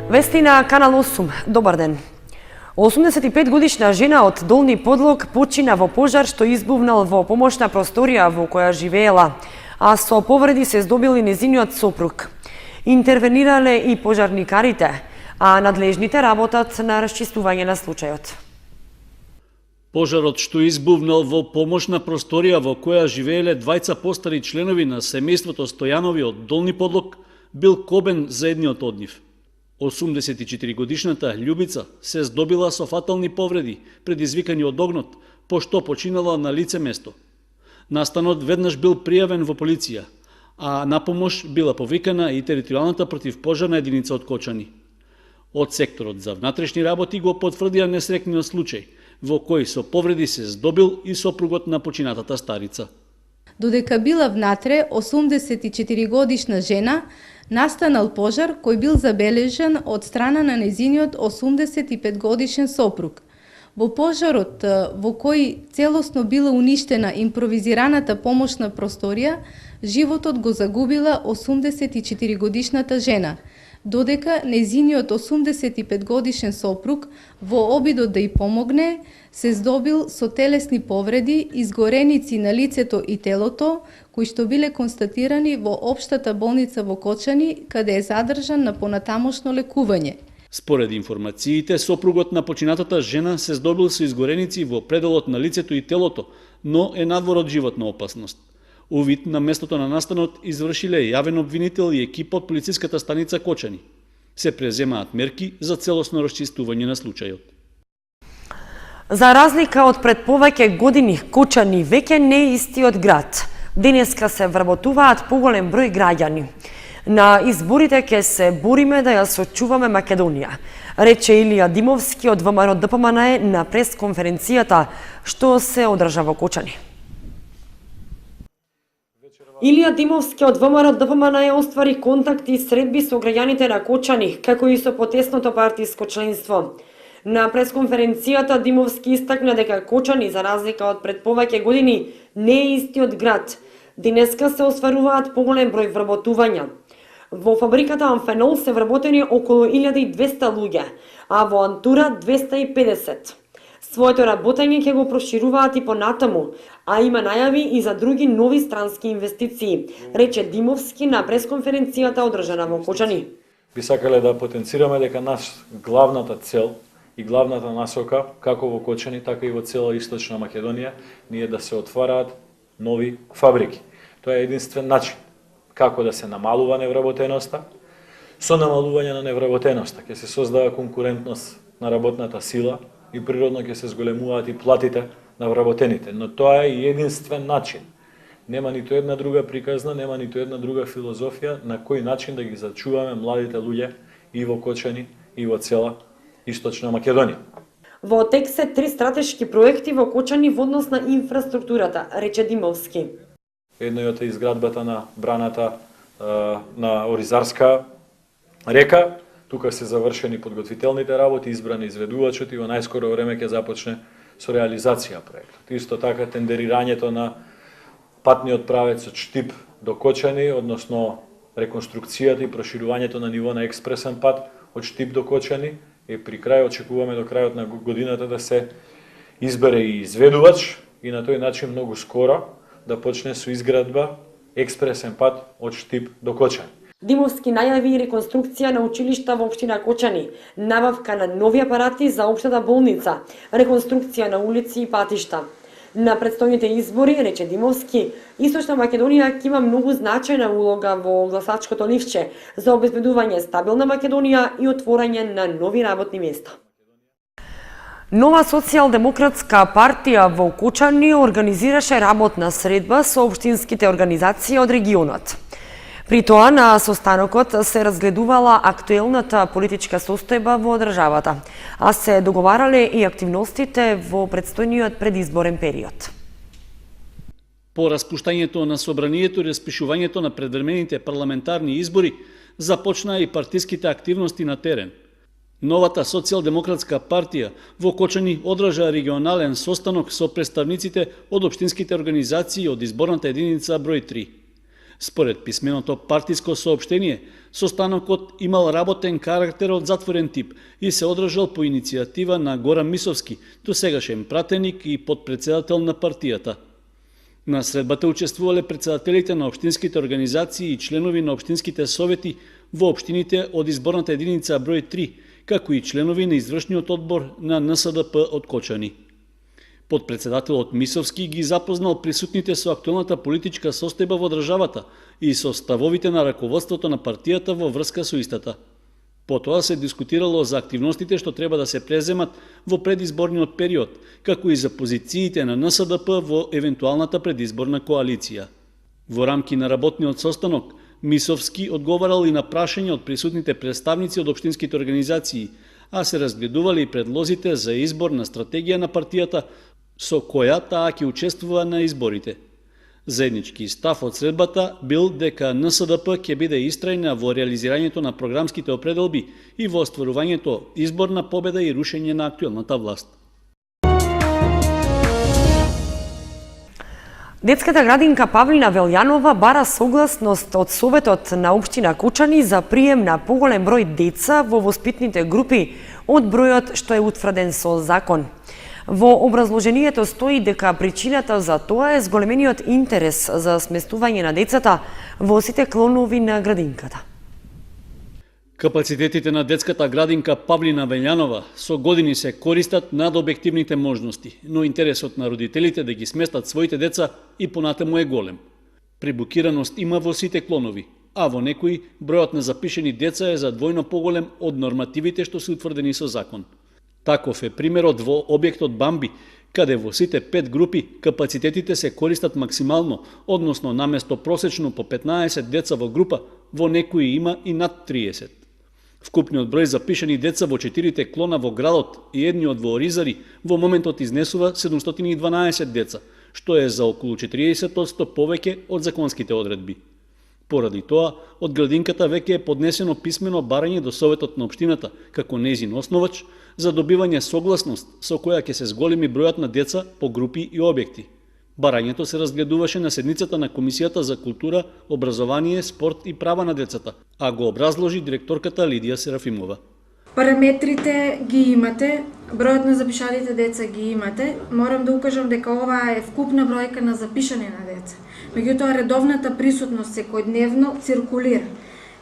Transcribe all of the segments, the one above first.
Вести на Канал 8. Добар ден. 85-годишна жена од Долни Подлог почина во пожар што избувнал во помошна просторија во која живеела, а со повреди се здобил и незиниот сопруг. Интервенирале и пожарникарите, а надлежните работат на расчистување на случајот. Пожарот што избувнал во помошна просторија во која живееле двајца постари членови на семејството Стојанови од Долни Подлог бил кобен за едниот од нив. 84-годишната Љубица се здобила со фатални повреди, предизвикани од огнот, пошто починала на лице место. Настанот веднаш бил пријавен во полиција, а на помош била повикана и територијалната противпожарна единица од Кочани. Од секторот за внатрешни работи го потврдија несрекниот случај, во кој со повреди се здобил и сопругот на починатата старица. Додека била внатре 84-годишна жена, настанал пожар кој бил забележан од страна на незиниот 85-годишен сопруг. Во пожарот, во кој целосно била уништена импровизираната помошна просторија, животот го загубила 84-годишната жена, додека незиниот 85-годишен сопруг, во обидот да ѝ помогне, се здобил со телесни повреди, изгореници на лицето и телото, кои што биле констатирани во Општата болница во Кочани, каде е задржан на понатамошно лекување. Според информациите, сопругот на починатата жена се здобил со изгореници во пределот на лицето и телото, но е надвор од животна опасност. Увид на местото на настанот извршиле јавен обвинител и екипа од полициската станица Кочани. Се преземаат мерки за целосно расчистување на случајот. За разлика од пред повеќе години, Кочани веќе не е истиот град. Денеска се вработуваат поголем број граѓани. На изборите ќе се бориме да ја сочуваме Македонија, рече Илија Димовски од ВМРО ДПМН на пресконференцијата што се одржа во Кочани. Илија Димовски од ВМРО ДПМН оствари контакти и средби со граѓаните на Кочани, како и со потесното партиско членство. На пресконференцијата Димовски истакна дека Кочани, за разлика од пред повеќе години, не е истиот град. Денеска се остваруваат поголем број вработувања. Во фабриката Амфенол се вработени околу 1200 луѓе, а во Антура 250. Своето работење ќе го прошируваат и понатаму, а има најави и за други нови странски инвестиции, рече Димовски на пресконференцијата одржана во Кочани. Би сакале да потенцираме дека главната цел и главната насока, како во Кочани, така и во цела Источна Македонија, ние да се отвараат нови фабрики. Тоа е единствен начин како да се намалува невработеноста. Со намалување на невработеноста ќе се создава конкурентност на работната сила и природно ќе се зголемуваат и платите на вработените. Но тоа е единствен начин. Нема ниту една друга приказна, нема ниту една друга филозофија на кој начин да ги зачуваме младите луѓе и во Кочани и во цела Источна Македонија. Во тек се 3 стратешки проекти во Кочани во однос на инфраструктурата, рече Димовски. Еднојот е изградбата на браната на Оризарска река. Тука се завршени подготвителните работи, избрани изведувачот и во најскоро време ќе започне со реализација проектот. Исто така тендерирањето на патниот правец од Штип до Кочани, односно реконструкцијата и проширувањето на ниво на експресен пат од Штип до Кочани е при крај. Очекуваме до крајот на годината да се избере и изведувач и на тој начин многу скоро да почне со изградба експресен пат од Штип до Кочани. Димовски најави и реконструкција на училишта во општина Кочани, набавка на нови апарати за општата болница, реконструкција на улици и патишта. На предстојните избори, рече Димовски, Источна Македонија ќе има многу значајна улога во гласачкото ливче за обезбедување стабилна Македонија и отворање на нови работни места. Нова социјалдемократска партија во Кочани организираше работна средба со општинските организации од регионот. При тоа на состанокот се разгледувала актуелната политичка состојба во државата, а се договарале и активностите во предстојниот предизборен период. По распуштањето на собранието и распишувањето на предвремените парламентарни избори, започнаа и партиските активности на терен. Новата социјалдемократска партија во Кочани одржа регионален состанок со представниците од општинските организации од изборната единица број 3. Според писменото партиско соопштение, состанокот имал работен карактер од затворен тип и се одржал по иницијатива на Горан Мисовски, досегашен пратеник и подпредседател на партијата. На средбата учествувале председателите на општинските организации и членови на општинските совети во општините од изборната единица број 3, како и членови на извршниот одбор на НСДП од Кочани. Подпредседателот Мисовски ги запознал присутните со актуелната политичка состојба во државата и со ставовите на раководството на партијата во врска со истата. Потоа се дискутирало за активностите што треба да се преземат во предизборниот период, како и за позициите на НСДП во евентуалната предизборна коалиција. Во рамки на работниот состанок, Мисовски одговарал и на прашања од присутните представници од општинските организации, а се разгледували и предлозите за избор на стратегија на партијата со која таа ќе учествува на изборите. Заеднички став од средбата бил дека НСДП ќе биде истрајна во реализирањето на програмските определби и во остварувањето изборна победа и рушење на актуелната власт. Детската градинка Павлина Велјанова бара согласност од Советот на општина Кочани за прием на поголем број деца во воспитните групи од бројот што е утврден со закон. Во образложението стои дека причината за тоа е зголемениот интерес за сместување на децата во сите клонови на градинката. Капацитетите на детската градинка Павлина Велјанова со години се користат над објективните можности, но интересот на родителите да ги сместат своите деца и понатаму е голем. Прибукираност има во сите клонови, а во некои бројот на запишени деца е за двојно поголем од нормативите што се утврдени со закон. Таков е примерот во објектот Бамби, каде во сите 5 групи капацитетите се користат максимално, односно наместо просечно по 15 деца во група, во некои има и над 30. Вкупниот број запишани деца во 4 клона во градот и едниот во Оризари во моментот изнесува 712 деца, што е за околу 40% повеќе од законските одредби. Поради тоа, од градинката веќе е поднесено писмено барање до Советот на општината, како нејзин основач, за добивање согласност со која ќе се зголеми бројот на деца по групи и објекти. Барањето се разгледуваше на седницата на Комисијата за култура, образование, спорт и права на децата, а го образложи директорката Лидија Серафимова. Параметрите ги имате, бројот на запишаните деца ги имате. Морам да укажам дека ова е вкупна бројка на запишани на деца. Меѓутоа, редовната присутност секојдневно циркулира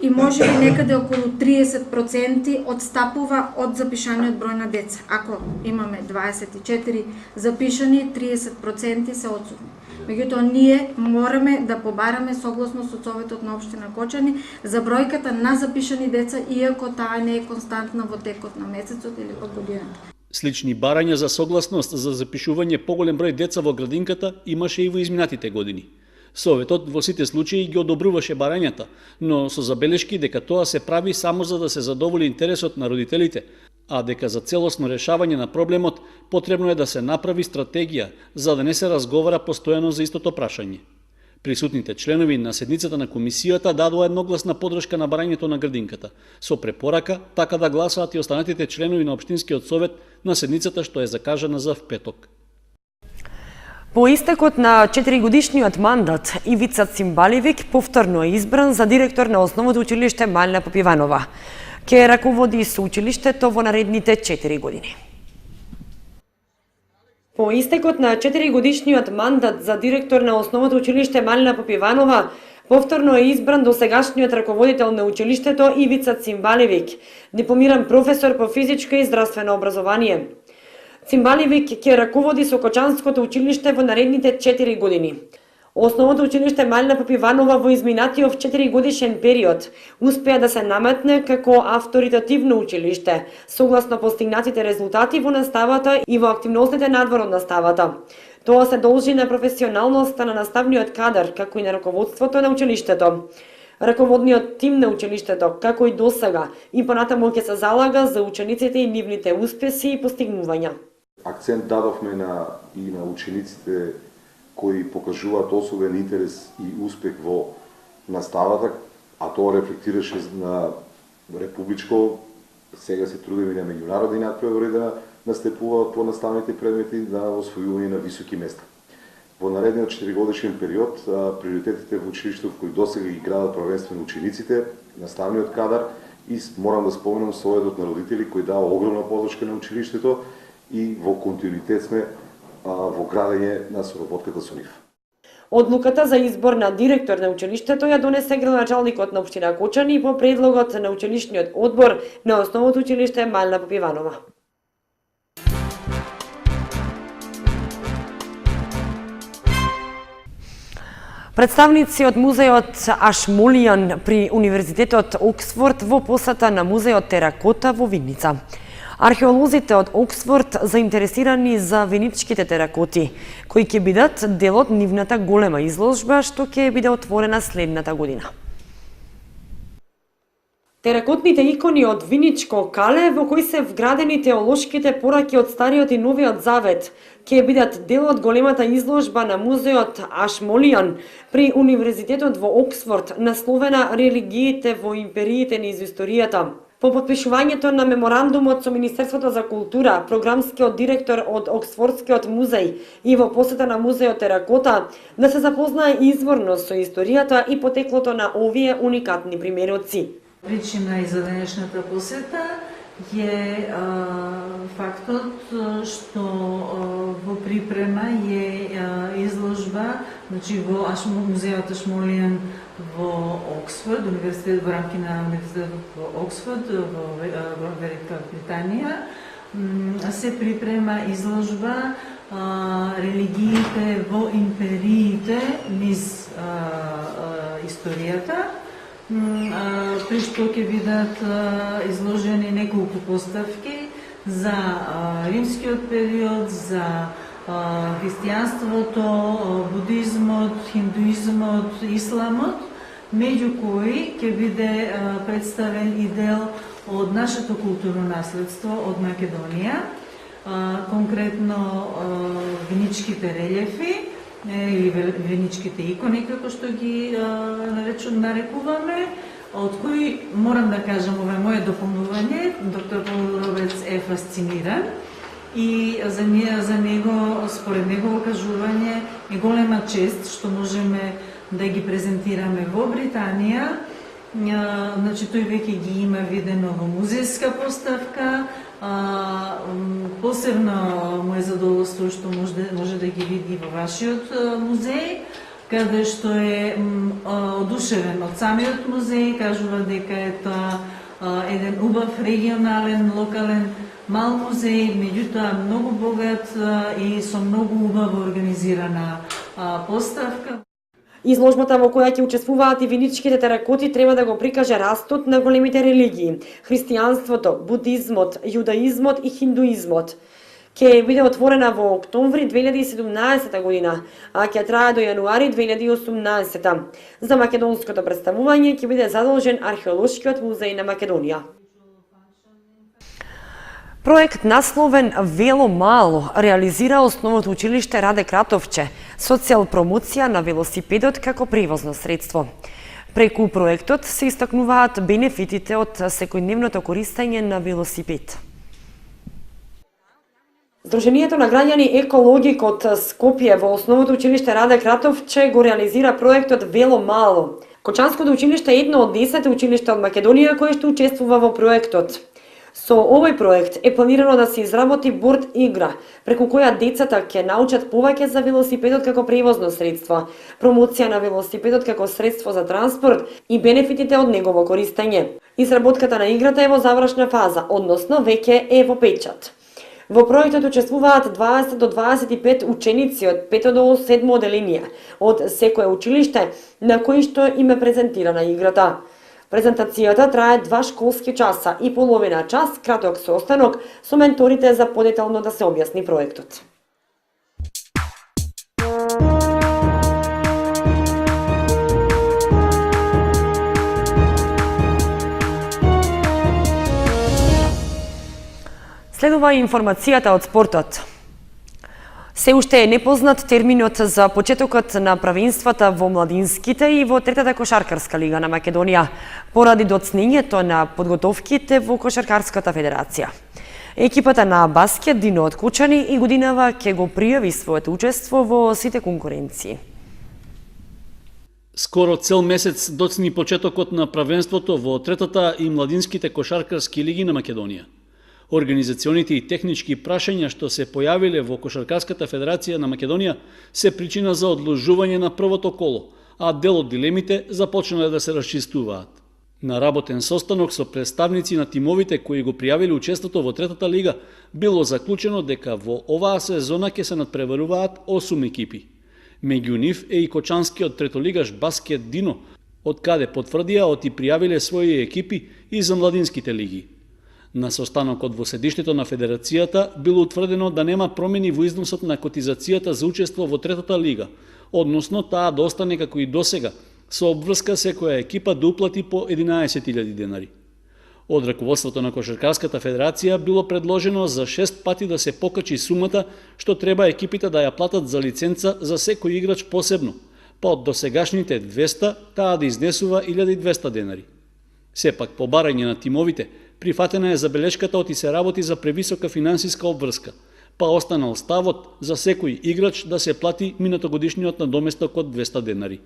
и може би некаде околу 30% одстапува од запишаниот број на деца. Ако имаме 24 запишани, 30% се одсутни. Меѓутоа, ние мораме да побараме согласност од Советот на општина Кочани за бројката на запишани деца, иако таа не е константна во текот на месецот или во годината. Слични барања за согласност за запишување поголем број деца во градинката имаше и во изминатите години. Советот во сите случаи ги одобруваше барањата, но со забелешки дека тоа се прави само за да се задоволи интересот на родителите, а дека за целосно решавање на проблемот потребно е да се направи стратегија за да не се разговара постојано за истото прашање. Присутните членови на седницата на комисијата дадоа едногласна поддршка на барањето на градинката, со препорака така да гласаат и останатите членови на општинскиот совет на седницата што е закажана за петок. По истекот на 4-годишниот мандат, Ивица Цимбаливик повторно е избран за директор на Основното училиште Малина Попиванова. Ке раководи со училиштето во наредните 4 години. По истекот на 4-годишниот мандат за директор на Основното училиште Малина Попиванова, повторно е избран досегашниот раководител на училиштето Ивица Цимбаливик, дипломиран професор по физичко и здравствено образование. Цимбаливик ќе раководи Сокочанското училиште во наредните 4 години. Основното училиште Малина Попиванова во изминатиот 4-годишен период успеа да се наметне како авторитативно училиште, согласно постигнатите резултати во наставата и во активностите надвор од наставата. Тоа се должи на професионалноста на наставниот кадар, како и на раководството на училиштето. Раководниот тим на училиштето, како и досега, и понатаму ќе се залага за учениците и нивните успеси и постигнувања. Акцент дадовме и на учениците кои покажуваат особен интерес и успех во наставата, а тоа рефлектираше на републичко, сега се трудиме и на меѓународни надпревари да настапуваат по наставните предмети на освојување на високи места. Во наредниот 4-годишен период, приоритетите во училиштето кои досега ги градат првенствено учениците, наставниот кадар и морам да споменам Советот на родители кој дава огромна подршка на училиштето и во континуитет сме во градење на соработката со нив. Одлуката за избор на директор на училиштето ја донесе градоначалникот на општина Кочани по предлогот на училишниот одбор на основното училиште Малина Попиванова. Представници од музејот Ашмолијан при Универзитетот Оксфорд во посета на музејот Теракота во Виница. Археолозите од Оксфорд заинтересирани за виничките теракоти, кои ќе бидат дел од нивната голема изложба што ќе биде отворена следната година. Теракотните икони од Виничко кале во кои се вградени теолошките пораки од Стариот и Новиот Завет ќе бидат дел од големата изложба на музејот Ашмолијан при Универзитетот во Оксфорд, насловена Религиите во империите низ историјата. По потпишувањето на меморандумот со Министерството за култура, програмскиот директор од Оксфордскиот музеј и во посета на музејот Теракота да се запознае изворно со историјата и потеклото на овие уникатни примероци. Причина и за денешната посета е фактот што во припрема е изложба, значи во музејот Ашмолијан во Оксфорд, универзитет во рамки на универзитетот во Оксфорд во Велика Британија, се припрема изложба религиите во империите низ историјата, при што ќе бидат изложени неколку поставки за римскиот период, за христијанството, будизмот, хиндуизмот, исламот, меѓу кои ќе биде представен и дел од нашето културно наследство од Македонија, конкретно виничките релјефи, или виничките икони, како што ги нарекуваме, од кои, морам да кажам, ова е мое дополнување, доктор Пол Робец е фасциниран и за него, според негово кажување, е голема чест што можеме да ги презентираме во Британија. Значи, тој веќе ги има видено во музејска поставка, посебно му е задоволство што може да ги види во вашиот музеј, каде што е одушевен од самиот музеј, кажува дека е тоа еден убав регионален, локален мал музеј, меѓутоа многу богат и со многу убаво организирана поставка. Изложбата во која ќе учествуваат и виничките теракоти треба да го прикаже растот на големите религии, христијанството, будизмот, јудаизмот и хиндуизмот. Ќе биде отворена во октомври 2017 година, а ќе трае до јануари 2018. За македонското представување ќе биде задолжен Археолошкиот музеј на Македонија. Проект насловен Вело мало реализира основното училиште Раде Кратовче со цел промоција на велосипедот како превозно средство. Преку проектот се истакнуваат бенефитите од секојдневното користење на велосипед. Сдруженијето на граѓани Екологик од Скопје во основното училиште Раде Кратовче го реализира проектот Вело мало. Кочанското училиште е едно од 10 училишта од Македонија кое што учествува во проектот. Со овој проект е планирано да се изработи борд игра, преку која децата ќе научат повеќе за велосипедот како превозно средство, промоција на велосипедот како средство за транспорт и бенефитите од негово користење. Изработката на играта е во завршна фаза, односно веќе е во печат. Во проектот учествуваат 20 до 25 ученици од 5 до 7 оделенија од секое училиште на кои што им е презентирана играта. Презентацијата трае 2 школски часа и половина час краток состанок со менторите за подетално да се објасни проектот. Следува информацијата од спортот. Се уште е непознат терминот за почетокот на правенствата во младинските и во третата кошаркарска лига на Македонија, поради доцнењето на подготовките во Кошаркарската федерација. Екипата на баскет Дино од Кучани и годинава ќе го пријави своето учество во сите конкуренции. Скоро цел месец доцни почетокот на правенството во третата и младинските кошаркарски лиги на Македонија. Организационите и технички прашања што се појавиле во Кошаркарската федерација на Македонија се причина за одложување на првото коло, а дел од дилемите започнале да се расчистуваат. На работен состанок со представници на тимовите кои го пријавиле учеството во третата лига, било заклучено дека во оваа сезона ќе се надпреваруваат 8 екипи. Меѓу нив е и кочанскиот третолигаш баскет Дино, од каде потврдија оти пријавиле своји екипи и за младинските лиги. На состанокот во седиштето на федерацијата било утврдено да нема промени во износот на котизацијата за учество во третата лига, односно таа да остане како и досега, со обврска секоја екипа да уплати по 11.000 денари. Од раководството на Кошаркарската федерација било предложено за 6 пати да се покачи сумата што треба екипите да ја платат за лиценца за секој играч посебно, па од досегашните 200 таа да изнесува 1200 денари. Сепак, по барање на тимовите, прифатена е забелешката оти се работи за превисока финансиска обврска, па останал ставот за секој играч да се плати минатогодишниот надоместок од 200 денари.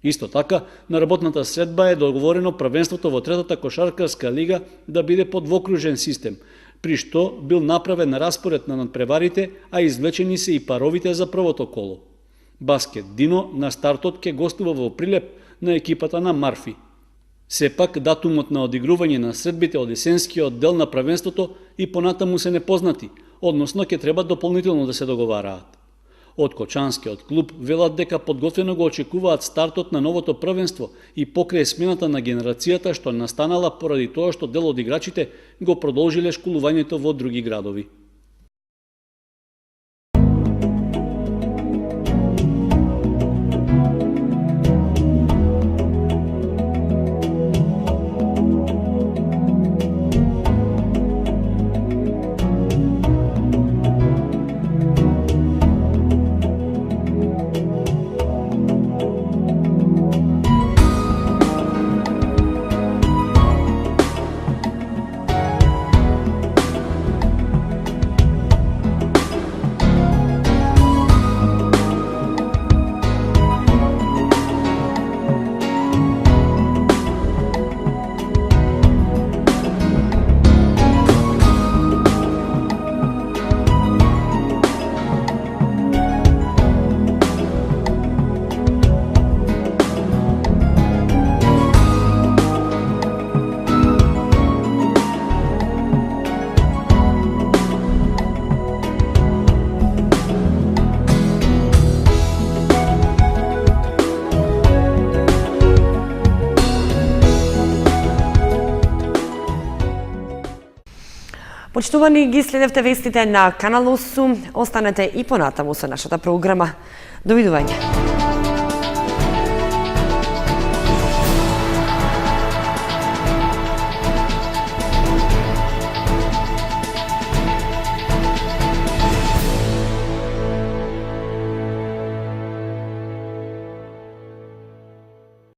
Исто така, на работната средба е договорено правенството во третата кошаркарска лига да биде по двокружен систем, при што бил направен распоред на надпреварите, а извлечени се и паровите за првото коло. Баскет Дино на стартот ќе гостува во Прилеп на екипата на Марфи. Сепак, датумот на одигрување на средбите од есенскиот дел на правенството и понатаму се непознати, односно ќе треба дополнително да се договараат. Од Кочанскиот клуб велат дека подготвено го очекуваат стартот на новото првенство и покрај смената на генерацијата што настанала поради тоа што дел од играчите го продолжиле школувањето во други градови. Почитувани, ги следевте вестите на Канал 8, останете и понатаму со нашата програма. Довидување.